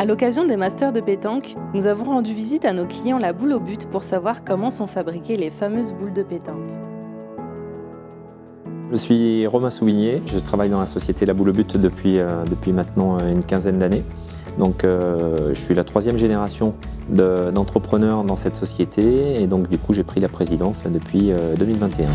À l'occasion des masters de pétanque, nous avons rendu visite à nos clients la boule au but pour savoir comment sont fabriquées les fameuses boules de pétanque. Je suis Romain Souvigné, je travaille dans la société La Boule au But depuis maintenant une quinzaine d'années. Donc je suis la troisième génération d'entrepreneurs dans cette société et donc du coup j'ai pris la présidence depuis 2021.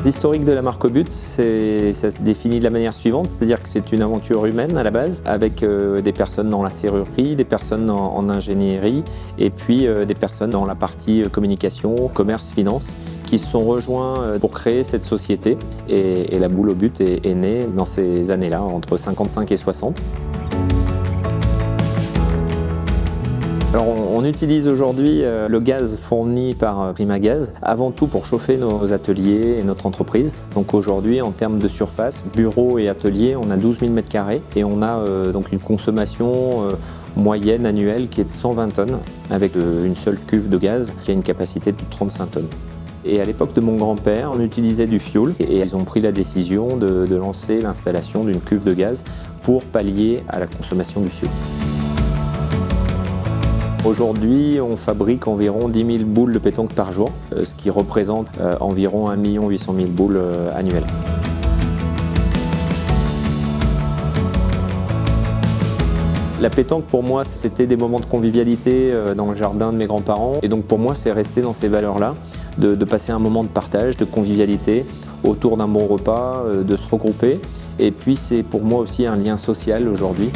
L'historique de la marque au but, ça se définit de la manière suivante, c'est-à-dire que c'est une aventure humaine à la base, avec des personnes dans la serrurerie, des personnes en ingénierie, et puis des personnes dans la partie communication, commerce, finance, qui se sont rejoints pour créer cette société. Et la boule au but est née dans ces années-là, entre 55 et 60. Alors on utilise aujourd'hui le gaz fourni par Primagaz avant tout pour chauffer nos ateliers et notre entreprise. Donc aujourd'hui en termes de surface, bureau et atelier, on a 12 000 m² et on a donc une consommation moyenne annuelle qui est de 120 tonnes avec une seule cuve de gaz qui a une capacité de 35 tonnes. Et à l'époque de mon grand-père, on utilisait du fioul et ils ont pris la décision de lancer l'installation d'une cuve de gaz pour pallier à la consommation du fioul. Aujourd'hui, on fabrique environ 10 000 boules de pétanque par jour, ce qui représente environ 1 800 000 boules annuelles. La pétanque, pour moi, c'était des moments de convivialité dans le jardin de mes grands-parents. Et donc pour moi, c'est resté dans ces valeurs-là, de passer un moment de partage, de convivialité, autour d'un bon repas, de se regrouper. Et puis c'est pour moi aussi un lien social aujourd'hui.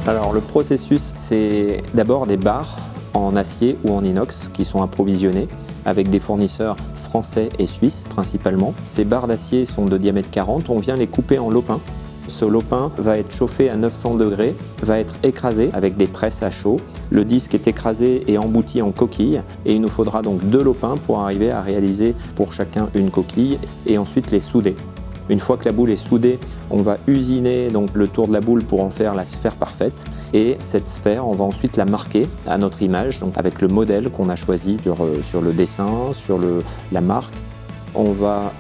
Alors le processus, c'est d'abord des barres en acier ou en inox qui sont approvisionnés avec des fournisseurs français et suisses principalement. Ces barres d'acier sont de diamètre 40, on vient les couper en lopin. Ce lopin va être chauffé à 900 degrés, va être écrasé avec des presses à chaud. Le disque est écrasé et embouti en coquille et il nous faudra donc 2 lopins pour arriver à réaliser pour chacun une coquille et ensuite les souder. Une fois que la boule est soudée, on va usiner donc le tour de la boule pour en faire la sphère parfaite. Et cette sphère, on va ensuite la marquer à notre image, donc avec le modèle qu'on a choisi sur le dessin, sur la marque. On va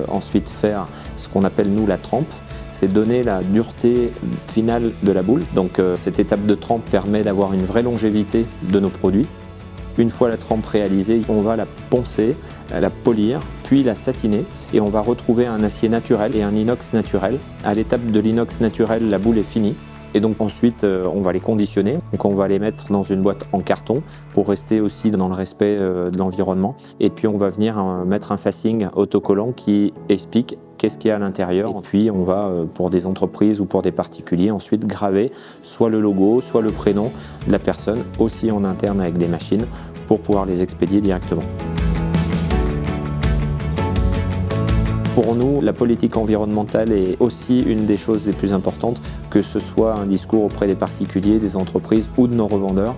ensuite faire ce qu'on appelle nous la trempe. C'est donner la dureté finale de la boule. Donc cette étape de trempe permet d'avoir une vraie longévité de nos produits. Une fois la trempe réalisée, on va la poncer, la polir, puis la satiner et on va retrouver un acier naturel et un inox naturel. À l'étape de l'inox naturel, la boule est finie et donc ensuite on va les conditionner. Donc on va les mettre dans une boîte en carton pour rester aussi dans le respect de l'environnement. Et puis on va venir mettre un facing autocollant qui explique qu'est-ce qu'il y a à l'intérieur. Et puis on va, pour des entreprises ou pour des particuliers, ensuite graver soit le logo, soit le prénom de la personne, aussi en interne avec des machines, pour pouvoir les expédier directement. Pour nous, la politique environnementale est aussi une des choses les plus importantes, que ce soit un discours auprès des particuliers, des entreprises ou de nos revendeurs,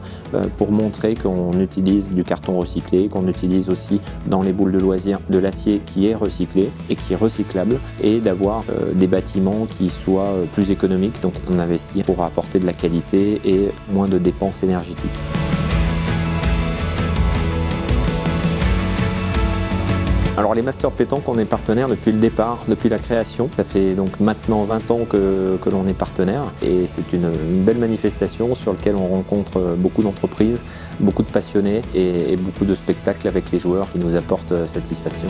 pour montrer qu'on utilise du carton recyclé, qu'on utilise aussi dans les boules de loisirs de l'acier qui est recyclé et qui est recyclable, et d'avoir des bâtiments qui soient plus économiques. Donc on investit pour apporter de la qualité et moins de dépenses énergétiques. Alors les Masters Pétanque, on est partenaire depuis le départ, depuis la création. Ça fait donc maintenant 20 ans que l'on est partenaire et c'est une belle manifestation sur laquelle on rencontre beaucoup d'entreprises, beaucoup de passionnés et beaucoup de spectacles avec les joueurs qui nous apportent satisfaction.